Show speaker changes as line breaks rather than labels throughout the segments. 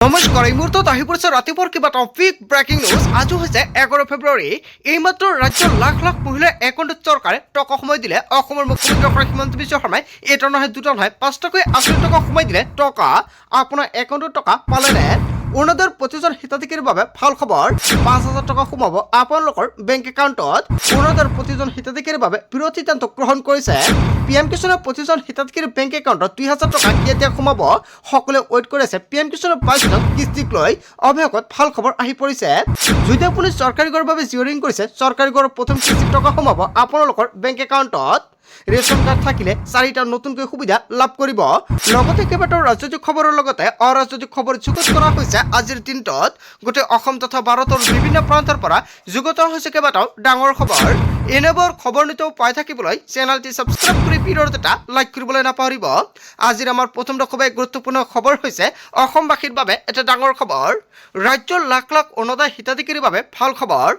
নমস্কাৰ, এই মুহূৰ্তত আহি পৰিছে ৰাতিপুৱাৰ কিবা টপিক ব্ৰেকিং নিউজ। আজি হৈছে 11 ফেব্ৰুৱাৰী। এইমাত্ৰ ৰাজ্যৰ লাখ লাখ মহিলাৰ একাউণ্টত চৰকাৰে টকা সোমাই দিলে। অসমৰ মুখ্যমন্ত্ৰী হিমন্ত বিশ্ব শৰ্মাই এটা নহয় দুটা নহয় 5টাকৈ আচৰিত টকা সোমাই দিলে। টকা আপোনাৰ একাউণ্টত টকা পালেনে? অৰুণোদয়ৰ প্ৰতিজন হিতাধিকাৰীৰ বাবে ভাল খবৰ। 5,000 টকা সোমাব আপোনালোকৰ বেংক একাউণ্টত। অৰুণোদয়ৰ প্ৰতিজন হিতাধিকাৰীৰ বাবে বৃহৎ সিদ্ধান্ত গ্ৰহণ কৰিছে PM কিষাণৰ প্ৰতিজন হিতাধিকাৰীৰ বেংক একাউণ্টত 2,000 টকা কেতিয়া সোমাব সকলোৱে ৱেইট কৰি আছে। PM কিষাণৰ 22 নং কিস্তিক লৈ অৱশেষত ভাল খবৰ আহি পৰিছে। যদি আপুনি চৰকাৰী ঘৰৰ বাবে জিঅ'ৰিং কৰিছে, চৰকাৰী ঘৰৰ প্ৰথম কিস্তিৰ টকা সোমাব আপোনালোকৰ বেংক একাউণ্টত। ৰেচন কাৰ্ড থাকিলে 4টা নতুনকৈ সুবিধা লাভ কৰিব। লগতে কেইবাটাও ৰাজনৈতিক খবৰৰ লগতে অৰাজনৈতিক খবৰ যুগুত কৰা হৈছে। আজিৰ দিনটোত গোটেই অসম তথা ভাৰতৰ বিভিন্ন প্ৰান্তৰ পৰা যুগুত হৈছে কেইবাটাও ডাঙৰ খবৰ। এনেবোৰ খবৰ নিতৌ পাই থাকিবলৈ চেনেলটি ছাবস্ক্ৰাইব কৰি ভিডিঅ'ত এটা লাইক কৰিবলৈ নাপাহৰিব। আজিৰ আমাৰ প্ৰথমটো খুবেই গুৰুত্বপূৰ্ণ খবৰ হৈছে অসমবাসীৰ বাবে এটা ডাঙৰ খবৰ। ৰাজ্যৰ লাখ লাখ অৰুণোদয় হিতাধিকাৰীৰ বাবে ভাল খবৰ।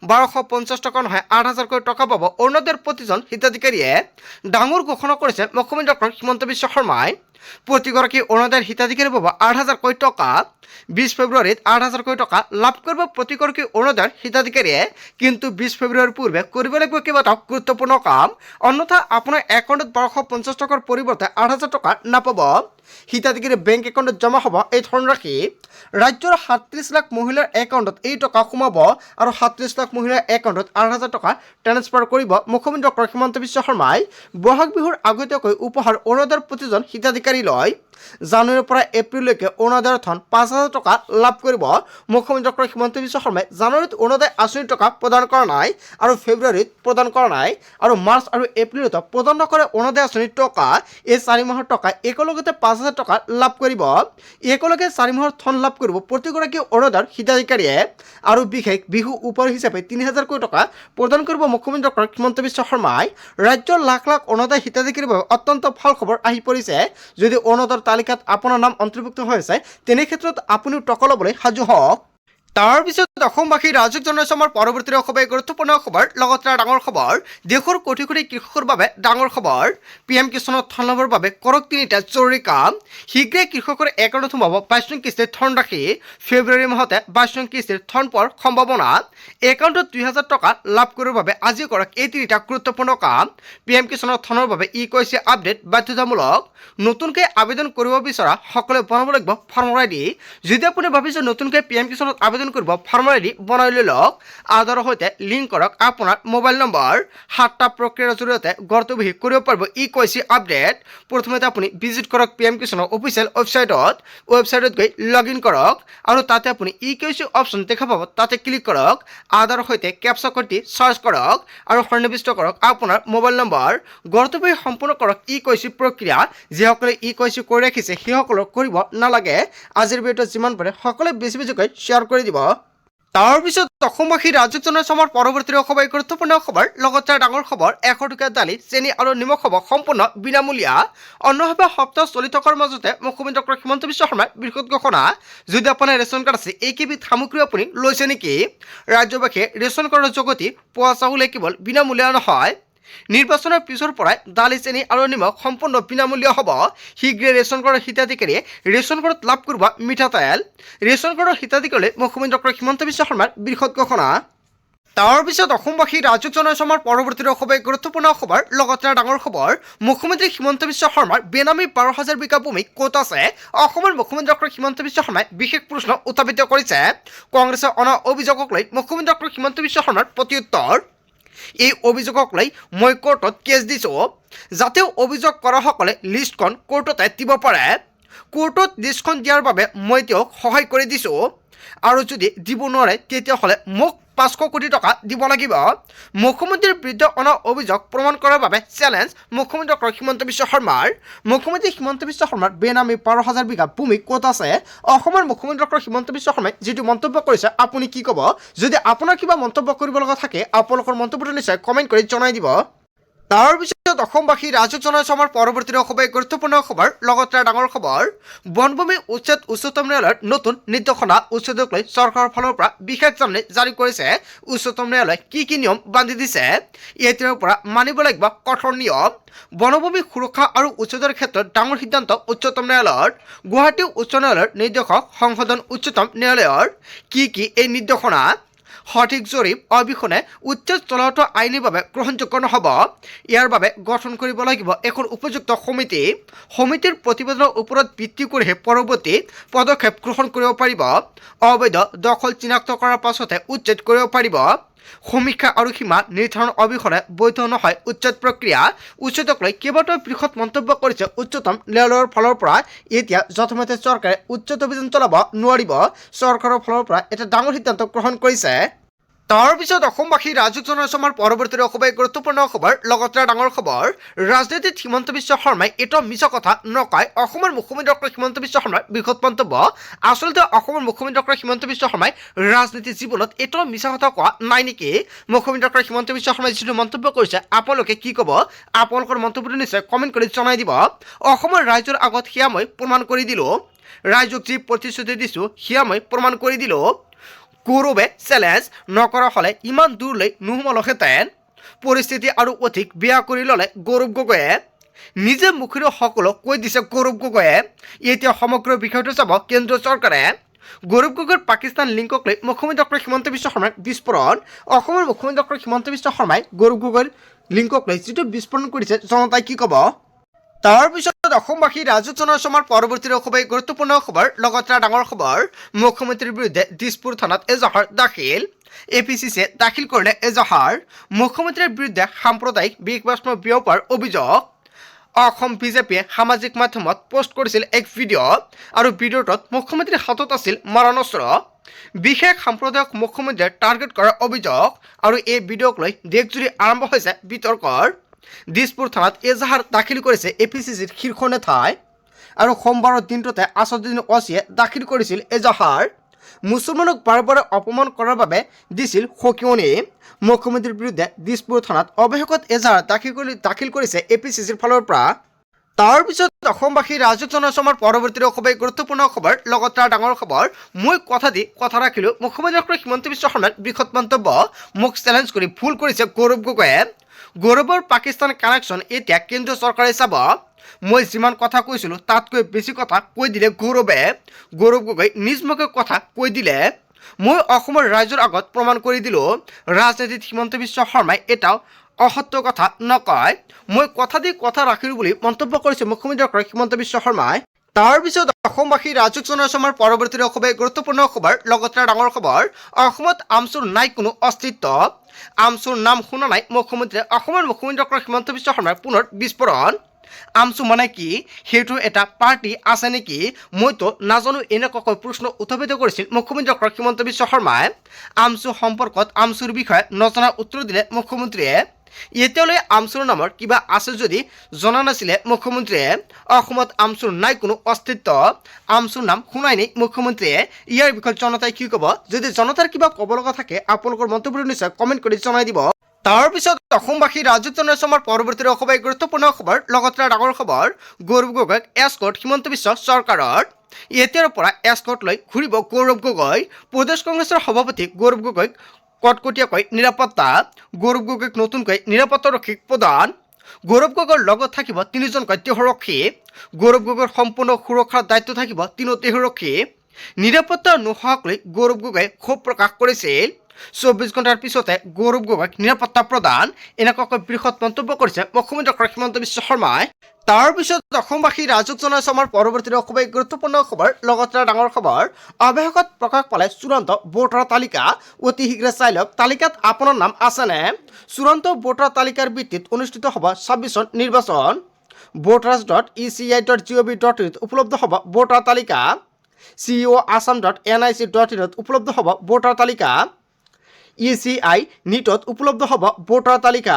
1250 টকা নহয় 8,000কৈ টকা পাব অৰুণোদয়ৰ প্ৰতিজন হিতাধিকাৰীয়ে। ডাঙৰ ঘোষণা কৰিছে মুখ্যমন্ত্ৰী ডক্টৰ হিমন্ত বিশ্ব শৰ্মাই। প্ৰতিগৰাকী অৰুণোদয়ৰ হিতাধিকাৰী পাব 8,000কৈ টকা। 20 ফেব্ৰুৱাৰীত 8,000কৈ টকা লাভ কৰিব প্ৰতিগৰাকী অৰুণোদয়ৰ হিতাধিকাৰীয়ে। কিন্তু 20 ফেব্ৰুৱাৰীৰ পূৰ্বে কৰিব লাগিব কেইবাটাও গুৰুত্বপূৰ্ণ কাম, অন্যথা আপোনাৰ একাউণ্টত 1250 টকাৰ পৰিৱৰ্তে 8,000 টকা নাপাব। হিতাধিকাৰীৰ বেংক একাউণ্টত জমা হ'ব এই ধনৰাশি। ৰাজ্যৰ 37 লাখ মহিলাৰ একাউণ্টত এই টকা সোমাব আৰু 37 লাখ মহিলাৰ একাউণ্টত 8,000 টকা ট্ৰান্সফাৰ কৰিব মুখ্যমন্ত্ৰী ডক্টৰ হিমন্ত বিশ্ব শৰ্মাই। বহাগ বিহুৰ আগতীয়াকৈ উপহাৰ অৰুণোদয়ৰ প্ৰতিজন হিতাধিকাৰীলৈ। জানুৱাৰীৰ পৰা এপ্ৰিললৈকে অৰুণোদয়ৰ ধন 5,000 টকা লাভ কৰিব মুখ্যমন্ত্ৰী ডক্টৰ হিমন্ত বিশ্ব শৰ্মাই। জানুৱাৰীত অৰুণোদয় আঁচনিৰ টকা প্ৰদান কৰা নাই আৰু ফেব্ৰুৱাৰীত প্ৰদান কৰা নাই আৰু মাৰ্চ আৰু এপ্ৰিলত প্ৰদান নকৰে অৰুণোদয় আঁচনিৰ টকা। এই 4 মাহৰ টকা একেলগতে 5,000 টকা লাভ কৰিব। একেলগে 4 মাহৰ ধন লাভ কৰিব প্ৰতিগৰাকী অৰুণোদয়ৰ হিতাধিকাৰীয়ে। আৰু বিশেষ বিহু উপহাৰ হিচাপে 3,000কৈ টকা প্ৰদান কৰিব মুখ্যমন্ত্ৰী ডক্টৰ হিমন্ত বিশ্ব শৰ্মাই। ৰাজ্যৰ লাখ লাখ অৰুণোদয় হিতাধিকাৰীৰ বাবে অত্যন্ত ভাল খবৰ আহি পৰিছে। যদি অৰুণোদয়ৰ তালিকাত আপোনাৰ নাম অন্তৰ্ভুক্ত হৈ আছে তেনে ক্ষেত্ৰত আপুনিও টকা ল'বলৈ সাজু হওক। তাৰ পিছত অসমবাসী ৰাজক জনাইছে আমাৰ পৰৱৰ্তী খুবেই গুৰুত্বপূৰ্ণ খবৰ। লগতে ডাঙৰ খবৰ, দেশৰ কোটি কোটি কৃষকৰ বাবে ডাঙৰ খবৰ। PM কিষাণৰ ধন লাভৰ বাবে কৰক 3টা জৰুৰী কাম। শীঘ্ৰে কৃষকৰ একাউণ্টত সোমাব 22 নং কিস্তিৰ ধনৰাশি। ফেব্ৰুৱাৰী মাহতে 22 নং কিস্তিৰ ধন পোৱাৰ সম্ভাৱনা। একাউণ্টত 2,000 টকা লাভ কৰিবৰ বাবে আজি কৰক এই 3টা গুৰুত্বপূৰ্ণ কাম। PM কিষাণৰ ধনৰ বাবে কৈছে আপডেট বাধ্যতামূলক। নতুনকৈ আবেদন কৰিব বিচৰা সকলোৱে বনাব লাগিব ফাৰ্মাৰ ID। যদি আপুনি ভাবিছে নতুনকৈ PM কিষাণত আবেদন কৰিব ফাৰ্মাৰ ID বনাই লৈ লওক। আধাৰৰ সৈতে লিংক কৰক আপোনাৰ মোবাইল নম্বৰ। 7টা প্ৰক্ৰিয়াৰ জৰিয়তে গৰ্তবিহীন কৰিব পাৰিব কৈছে আপডেট। প্ৰথমতে আপুনি ভিজিট কৰক PM কিষাণৰ অফিচিয়েল ৱেবছাইটত গৈ লগ ইন কৰক আৰু তাতে আপুনি কৈছে অপশ্যন দেখা পাব, তাতে ক্লিক কৰক। আধাৰৰ সৈতে কেপচা কোডটি চাৰ্চ কৰক আৰু সন্নিৱিষ্ট কৰক আপোনাৰ মোবাইল নম্বৰ। গৰ্তবিহীন সম্পূৰ্ণ কৰক কৈছে প্ৰক্ৰিয়া। যিসকলে কৈছে কৰি ৰাখিছে সেইসকলক কৰিব নালাগে। আজিৰ ভিডিঅ'টো যিমান পাৰে সকলোৱে বেছি বেছিকৈ শ্বেয়াৰ কৰি দিব। তাৰপিছত অসমবাসী ৰাজক জনাইছে আমাৰ পৰৱৰ্তী খুবেই গুৰুত্বপূৰ্ণ খবৰ। লগতে ডাঙৰ খবৰ, 100 টকীয়া দালি, চেনি আৰু নিমখ হ'ব সম্পূৰ্ণ বিনামূলীয়া। অন্নভাৱে সপ্তাহ চলি থকাৰ মাজতে মুখ্যমন্ত্ৰী ডক্টৰ হিমন্ত বিশ্ব শৰ্মাৰ বৃহৎ ঘোষণা। যদি আপোনাৰ ৰেচন কাৰ্ড আছে কেইবিধ সামগ্ৰী আপুনি লৈছে নেকি? ৰাজ্যবাসীয়ে ৰেচন কাৰ্ডৰ জগতি পোৱা চাউলে কেৱল বিনামূলীয়া নহয়, নিৰ্বাচনৰ পিছৰ পৰাই দালি, চেনি আৰু নিমখ সম্পূৰ্ণ বিনামূলীয়া হ'ব। শীঘ্ৰে ৰেচন কাৰ্ডৰ হিতাধিকাৰীয়ে ৰেচন কাৰ্ডত লাভ কৰিব মিঠাতেল। ৰেচন কাৰ্ডৰ হিতাধিকাৰীলৈ মুখ্যমন্ত্ৰী ডক্টৰ হিমন্ত বিশ্ব শৰ্মাৰ বৃহৎ ঘোষণা। তাৰপিছত অসমবাসী ৰাজক জনাইছে আমাৰ পৰৱৰ্তী খুবেই গুৰুত্বপূৰ্ণ খবৰ। লগতে ডাঙৰ খবৰ, মুখ্যমন্ত্ৰী হিমন্ত বিশ্ব শৰ্মাৰ বেনামী 12,000 বিঘা ভূমি ক'ত আছে? অসমৰ মুখ্যমন্ত্ৰী ডক্টৰ হিমন্ত বিশ্ব শৰ্মাই বিশেষ প্ৰশ্ন উত্থাপিত কৰিছে। কংগ্ৰেছে অনা অভিযোগক লৈ মুখ্যমন্ত্ৰী ডক্টৰ হিমন্ত বিশ্ব শৰ্মাৰ প্ৰত্যুত্তৰ। এই অভিযোগক লৈ মই কোৰ্টত কেছ দিছোঁ যাতে অভিযোগ কৰাসকলে লিষ্টখন কোৰ্টতে দিব পাৰে। কোৰ্টত লিষ্টখন দিয়াৰ বাবে মই তেওঁক সহায় কৰি দিছোঁ আৰু যদি দিব নোৱাৰে তেতিয়াহ'লে মোক 500 কোটি টকা দিব লাগিব। মুখ্যমন্ত্ৰীৰ বিৰুদ্ধে অনা অভিযোগ প্ৰমাণ কৰাৰ বাবে চেলেঞ্জ মুখ্যমন্ত্ৰী ডক্টৰ হিমন্ত বিশ্ব শৰ্মাৰ। মুখ্যমন্ত্ৰী হিমন্ত বিশ্ব শৰ্মাৰ বেনামী 12,000 বিঘা ভূমি ক'ত আছে? অসমৰ মুখ্যমন্ত্ৰী ডক্টৰ হিমন্ত বিশ্ব শৰ্মাই যিটো মন্তব্য কৰিছে আপুনি কি ক'ব? যদি আপোনাৰ কিবা মন্তব্য কৰিব লগা থাকে আপোনালোকৰ মন্তব্যটো নিশ্চয় কমেণ্ট কৰি জনাই দিব। তাৰপিছত পিছত অসমবাসী ৰাজক জনাইছো আমাৰ পৰৱৰ্তী অসমীয়া গুৰুত্বপূৰ্ণ খবৰ লগতে ডাঙৰ খবৰ বনভূমি উচ্ছেদ উচ্চতম ন্যায়ালয়ৰ নতুন নিৰ্দেশনা উচ্ছেদক লৈ চৰকাৰৰ ফালৰ পৰা বিশেষ জাননী জাৰি কৰিছে উচ্চতম ন্যায়ালয়ে কি নিয়ম বান্ধি দিছে এতিয়াৰ পৰা মানিব লাগিব কঠোৰ নিয়ম বনভূমি সুৰক্ষা আৰু উচ্ছেদৰ ক্ষেত্ৰত ডাঙৰ সিদ্ধান্ত উচ্চতম ন্যায়ালয়ৰ গুৱাহাটী উচ্চ ন্যায়ালয়ৰ নিৰ্দেশক সংশোধন উচ্চতম ন্যায়ালয়ৰ কি এই নিৰ্দেশনা সঠিক জৰীপ অবিহনে উচ্ছেদ চলোৱাটো আইনীভাৱে গ্ৰহণযোগ্য নহ'ব ইয়াৰ বাবে গঠন কৰিব লাগিব এখন উপযুক্ত সমিতিৰ প্ৰতিবেদনৰ ওপৰত ভিত্তি কৰিহে পৰৱৰ্তী পদক্ষেপ গ্ৰহণ কৰিব পাৰিব অবৈধ দখল চিনাক্ত কৰাৰ পাছতে উচ্ছেদ কৰিব পাৰিব সমীক্ষা আৰু সীমা নিৰ্ধাৰণ অবিহনে বৈধ নহয় উচ্ছেদ প্ৰক্ৰিয়া উচ্ছেদক লৈ কেইবাটাও বৃহৎ মন্তব্য কৰিছে উচ্চতম ন্যায়ালয়ৰ ফালৰ পৰা এতিয়া যথমতে চৰকাৰে উচ্ছেদ অভিযান চলাব নোৱাৰিব চৰকাৰৰ ফালৰ পৰা এটা ডাঙৰ সিদ্ধান্ত গ্ৰহণ কৰিছে তাৰ পিছত অসমবাসী ৰাজক জনাইছো আমাৰ পৰৱৰ্তী অসমীয়া গুৰুত্বপূৰ্ণ খবৰ লগতে ডাঙৰ খবৰ ৰাজনীতিত হিমন্ত বিশ্ব শৰ্মাই এইটো মিছা কথা নকয় অসমৰ মুখ্যমন্ত্ৰী ডক্টৰ হিমন্ত বিশ্ব শৰ্মাৰ বৃহৎ মন্তব্য আচলতে অসমৰ মুখ্যমন্ত্ৰী ডক্টৰ হিমন্ত বিশ্ব শৰ্মাই ৰাজনীতি জীৱনত এইটো মিছা কথা কোৱা নাই নেকি মুখ্যমন্ত্ৰী ডক্টৰ হিমন্ত বিশ্ব শৰ্মাই যিটো মন্তব্য কৰিছে আপোনালোকে কি ক'ব আপোনালোকৰ মন্তব্যটো নিশ্চয় কমেণ্ট কৰি জনাই দিব অসমৰ ৰাইজৰ আগত সেয়া মই প্ৰমাণ কৰি দিলোঁ ৰাইজক যি প্ৰতিশ্ৰুতি দিছোঁ সেয়া মই প্ৰমাণ কৰি দিলোঁ গৌৰৱে চেলেঞ্জ নকৰা হ'লে ইমান দূৰলৈ নোসোমালোহেঁতেন পৰিস্থিতি আৰু অধিক বেয়া কৰি ল'লে গৌৰৱ গগৈয়ে নিজে মুখেৰে সকলো কৈ দিছে গৌৰৱ গগৈয়ে এতিয়া সমগ্ৰ বিষয়টো চাব কেন্দ্ৰীয় চৰকাৰে গৌৰৱ গগৈৰ পাকিস্তান লিংকক লৈ মুখ্যমন্ত্ৰী ডক্টৰ হিমন্ত বিশ্ব শৰ্মাৰ বিস্ফোৰণ অসমৰ মুখ্যমন্ত্ৰী ডক্টৰ হিমন্ত বিশ্ব শৰ্মাই গৌৰৱ গগৈৰ লিংকক লৈ যিটো বিস্ফোৰণ কৰিছে জনতাই কি ক'ব তাৰ পিছত অসমবাসী ৰাজক জনাইছো আমাৰ পৰৱৰ্তী অসমীয়া গুৰুত্বপূৰ্ণ খবৰ লগতে ডাঙৰ খবৰ মুখ্যমন্ত্ৰীৰ বিৰুদ্ধে দিছপুৰ থানাত এজাহাৰ দাখিল APCCয়ে দাখিল কৰিলে এজাহাৰ মুখ্যমন্ত্ৰীৰ বিৰুদ্ধে সাম্প্ৰদায়িক বিবাস্ম বিয়পাৰ অভিযোগ অসম বিজেপিয়ে সামাজিক মাধ্যমত পোষ্ট কৰিছিল এক ভিডিঅ' আৰু ভিডিঅ'টোত মুখ্যমন্ত্ৰীৰ হাতত আছিল মাৰণাস্ত্ৰ বিশেষ সাম্প্ৰদায়িক মুখ্যমন্ত্ৰীয়ে টাৰ্গেট কৰাৰ অভিযোগ আৰু এই ভিডিঅ'ক লৈ দেশজুৰি আৰম্ভ হৈছে বিতৰ্কৰ দিছপুৰ থানাত এজাহাৰ দাখিল কৰিছে APCCৰ শীৰ্ষ নেতাই আৰু সোমবাৰৰ দিনটোতে আছাদুদ্দিন ওৱাইচিয়ে দাখিল কৰিছিল এজাহাৰ মুছলমানক বাৰে বাৰে অপমান কৰাৰ বাবে দিছিল সকিয়নি মুখ্যমন্ত্ৰীৰ বিৰুদ্ধে দিছপুৰ থানাত অৱশেষত এজাহাৰ দাখিল কৰিছে APCCৰ ফালৰ পৰা তাৰ পিছত অসমবাসী ৰাজক জনাইছো আমাৰ পৰৱৰ্তী অসমীয়া গুৰুত্বপূৰ্ণ খবৰ লগতে ডাঙৰ খবৰ মই কথা দি কথা ৰাখিলোঁ মুখ্যমন্ত্ৰী ডক্টৰ হিমন্ত বিশ্ব শৰ্মাৰ বৃহৎ মন্তব্য মোক চেলেঞ্জ কৰি ভুল কৰিছে গৌৰৱ গগৈয়ে গৌৰৱৰ পাকিস্তান কানেকশ্যন এতিয়া কেন্দ্ৰীয় চৰকাৰে চাব মই যিমান কথা কৈছিলোঁ তাতকৈ বেছি কথা কৈ দিলে গৌৰৱ গগৈ নিজ মুখে কথা কৈ দিলে মই অসমৰ ৰাইজৰ আগত প্ৰমাণ কৰি দিলোঁ ৰাজনীতিত হিমন্ত বিশ্ব শৰ্মাই এটাও অসত্য কথা নকয় মই কথা দি কথা ৰাখিলোঁ বুলি মন্তব্য কৰিছে মুখ্যমন্ত্ৰী ডক্টৰ হিমন্ত বিশ্ব শৰ্মাই তাৰ পিছত অসমবাসী ৰাজক জনাইছো আমাৰ পৰৱৰ্তী অসমীয়া গুৰুত্বপূৰ্ণ খবৰ লগতে ডাঙৰ খবৰ অসমত আমচুৰ নাই কোনো অস্তিত্ব আমচুৰ নাম শুনা নাই মুখ্যমন্ত্ৰীয়ে অসমৰ মুখ্যমন্ত্ৰী ডক্টৰ হিমন্ত বিশ্ব শৰ্মাৰ পুনৰ বিস্ফোৰণ আমচু মানে কি সেইটো এটা পাৰ্টি আছে নেকি মইতো নাজানো এনেকুৱাকৈ প্ৰশ্ন উত্থাপিত কৰিছিল মুখ্যমন্ত্ৰী ডক্টৰ হিমন্ত বিশ্ব শৰ্মাই আমচু সম্পৰ্কত আমচুৰ বিষয়ে নজনা উত্তৰ দিলে মুখ্যমন্ত্ৰীয়ে এতিয়ালৈ আমচুৰ নামৰ কিবা আছে যদি জনা নাছিলে মুখ্যমন্ত্ৰীয়ে অসমত আমচুৰ নাই কোনো অস্তিত্ব আমচুৰ নাম শুনাই নাই মুখ্যমন্ত্ৰীয়ে ইয়াৰ বিষয়ে জনতাই কি ক'ব যদি জনতাৰ কিবা ক'ব লগা থাকে আপোনালোকৰ মন্তব্য নিশ্চয় কমেণ্ট কৰি জনাই দিব তাৰ পিছত অসমবাসী ৰাজক জনাইছো আমাৰ পৰৱৰ্তী অসমীয়া গুৰুত্বপূৰ্ণ খবৰ লগতে ডাঙৰ খবৰ গৌৰৱ গগৈক এস্কৰ্ট হিমন্ত বিশ্ব চৰকাৰৰ এতিয়াৰ পৰা এস্কৰ্ট লৈ ঘূৰিব গৌৰৱ গগৈ প্ৰদেশ কংগ্ৰেছৰ সভাপতি গৌৰৱ গগৈক কটকটীয়াকৈ নিৰাপত্তা গৌৰৱ গগৈক নতুনকৈ নিৰাপত্তাৰক্ষী প্ৰদান গৌৰৱ গগৈৰ লগত থাকিব তিনিজনকৈ দেহৰক্ষী গৌৰৱ গগৈৰ সম্পূৰ্ণ সুৰক্ষাৰ দায়িত্ব থাকিব তিনিও দেহৰক্ষী নিৰাপত্তা নোহোৱাক লৈ গৌৰৱ গগৈয়ে ক্ষোভ প্ৰকাশ কৰিছিল 24 ঘণ্টাৰ পিছতে গৌৰৱ গগৈক নিৰাপত্তা প্ৰদান এনেকুৱাকৈ বৃহৎ মন্তব্য কৰিছে মুখ্যমন্ত্ৰী ডক্টৰ হিমন্ত বিশ্ব শৰ্মাই তাৰ পিছত অসমবাসী ৰাজক জনাইছো আমাৰ পৰৱৰ্তী অসমীয়া গুৰুত্বপূৰ্ণ খবৰ লগতে ডাঙৰ খবৰ অৱশেষত প্ৰকাশ পালে চূড়ান্ত ভোটাৰ তালিকা অতি শীঘ্ৰে চাই লওক তালিকাত আপোনাৰ নাম আছেনে চূড়ান্ত ভোটাৰ তালিকাৰ ভিত্তিত অনুষ্ঠিত হ'ব 26 চন নিৰ্বাচন voters.eci.gov.in উপলব্ধ হ'ব ভোটাৰ তালিকা ceoassam.nic.in উপলব্ধ হ'ব ভোটাৰ তালিকা ECI নিটত উপলব্ধ হ'ব ভোটাৰ তালিকা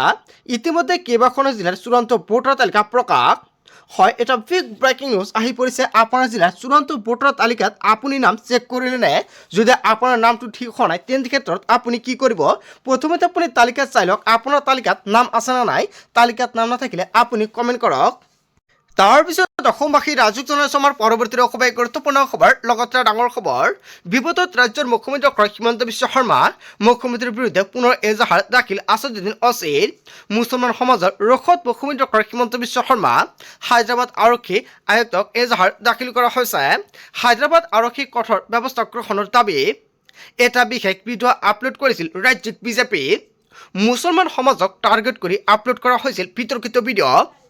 ইতিমধ্যে কেইবাখনো জিলাৰ চূড়ান্ত ভোটাৰ তালিকা প্ৰকাশ হয়, এটা বিগ ব্ৰেকিং নিউজ আহি পৰিছে আপোনাৰ জিলাৰ চূড়ান্ত ভোটাৰ তালিকাত আপুনি নাম চেক কৰিলে নে? যদি আপোনাৰ নামটো ঠিক হোৱা নাই তেনে ক্ষেত্ৰত আপুনি কি কৰিব? প্ৰথমতে আপুনি তালিকাত চাই লওক আপোনাৰ তালিকাত নাম আছে নে নাই। তালিকাত নাম নাথাকিলে আপুনি কমেণ্ট কৰক। তাৰপিছত অসমবাসী ৰাজুক জনাইছো আমাৰ পৰৱৰ্তী অসমৰ গুৰুত্বপূৰ্ণ খবৰ, লগতে ডাঙৰ খবৰ। বিপদত ৰাজ্যৰ মুখ্যমন্ত্ৰী ডক্টৰ হিমন্ত বিশ্ব শৰ্মা মুখ্যমন্ত্ৰীৰ বিৰুদ্ধে পুনৰ এজাহাৰ দাখিল আছাদুদ্দিন অছিৰ। মুছলমান সমাজৰ ৰোষত মুখ্যমন্ত্ৰী ডক্টৰ হিমন্ত বিশ্ব শৰ্মা হায়দৰাবাদ আৰক্ষী আয়ুক্তক এজাহাৰ দাখিল কৰা হৈছে। হায়দৰাবাদ আৰক্ষীক কঠোৰ ব্যৱস্থা গ্ৰহণৰ দাবী। এটা বিশেষ ভিডিঅ' আপলোড কৰিছিল ৰাজ্যিক বিজেপি। মুছলমান সমাজক টাৰ্গেট কৰি আপলোড কৰা হৈছিল বিতৰ্কিত ভিডিঅ'।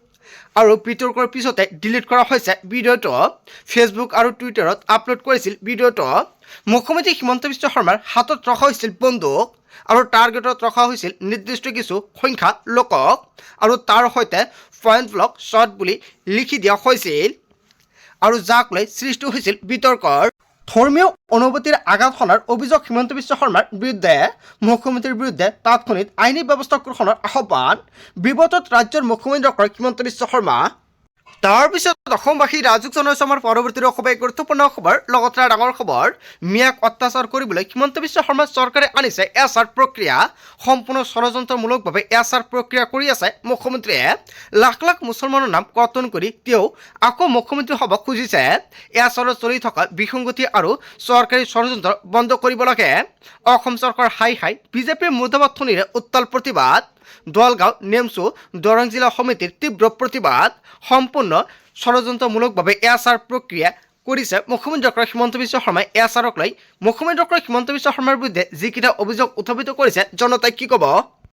আৰু বিতৰ্কৰ পিছতে ডিলিট কৰা হৈছে ভিডিঅ'টো। ফেচবুক আৰু টুইটাৰত আপলোড কৰিছিল ভিডিঅ'টো। মুখ্যমন্ত্ৰী হিমন্ত বিশ্ব শৰ্মাৰ হাতত ৰখা হৈছিল বন্দুক আৰু টাৰ্গেটত ৰখা হৈছিল নিৰ্দিষ্ট কিছু সংখ্যা লোকক আৰু তাৰ সৈতে পইণ্ট ব্লক শ্বট বুলি লিখি দিয়া হৈছিল আৰু যাক লৈ সৃষ্টি হৈছিল বিতৰ্কৰ। ধৰ্মীয় অনুভূতিৰ আঘাত সনাৰ অভিযোগ হিমন্ত বিশ্ব শৰ্মাৰ বিৰুদ্ধে। মুখ্যমন্ত্ৰীৰ বিৰুদ্ধে তাৎক্ষণিক আইনী ব্যৱস্থা গ্ৰহণৰ আহ্বান। বিপদত ৰাজ্যৰ মুখ্যমন্ত্ৰী ডক্টৰ হিমন্ত বিশ্ব শৰ্মা। তাৰপিছত অসমবাসী ৰাজুক জনাইছো আমাৰ পৰৱৰ্তী অসমৰ গুৰুত্বপূৰ্ণ খবৰ, লগতে ডাঙৰ খবৰ। মিয়াক অত্যাচাৰ কৰিবলৈ হিমন্ত বিশ্ব শৰ্মা চৰকাৰে আনিছে এছআৰ প্ৰক্ৰিয়া। সম্পূৰ্ণ ষড়যন্ত্ৰমূলকভাৱে এছআৰ প্ৰক্ৰিয়া কৰি আছে মুখ্যমন্ত্ৰীয়ে। লাখ লাখ মুছলমানৰ নাম কৰ্তন কৰি তেওঁ আকৌ মুখ্যমন্ত্ৰী হ'ব খুজিছে। এছআৰত চলি থকা বিসংগতি আৰু চৰকাৰী ষড়যন্ত্ৰ বন্ধ কৰিব লাগে। অসম চৰকাৰ হাই হাই, বিজেপিৰ মুৰ্দাবাদ ধ্বনিৰে উত্তাল প্ৰতিবাদ। দলগাঁও নেমচু দৰং জিলা সমিতিৰ তীব্ৰ প্ৰতিবাদ। সম্পূৰ্ণ ষড়যন্ত্ৰমূলকভাৱে এছআৰ প্ৰক্ৰিয়া কৰিছে মুখ্যমন্ত্ৰী ডক্টৰ হিমন্ত বিশ্ব শৰ্মাই। এছআৰক লৈ মুখ্যমন্ত্ৰী ডক্টৰ হিমন্ত বিশ্ব শৰ্মাৰ বিৰুদ্ধে যিকেইটা অভিযোগ উত্থাপিত কৰিছে জনতাই কি ক'ব?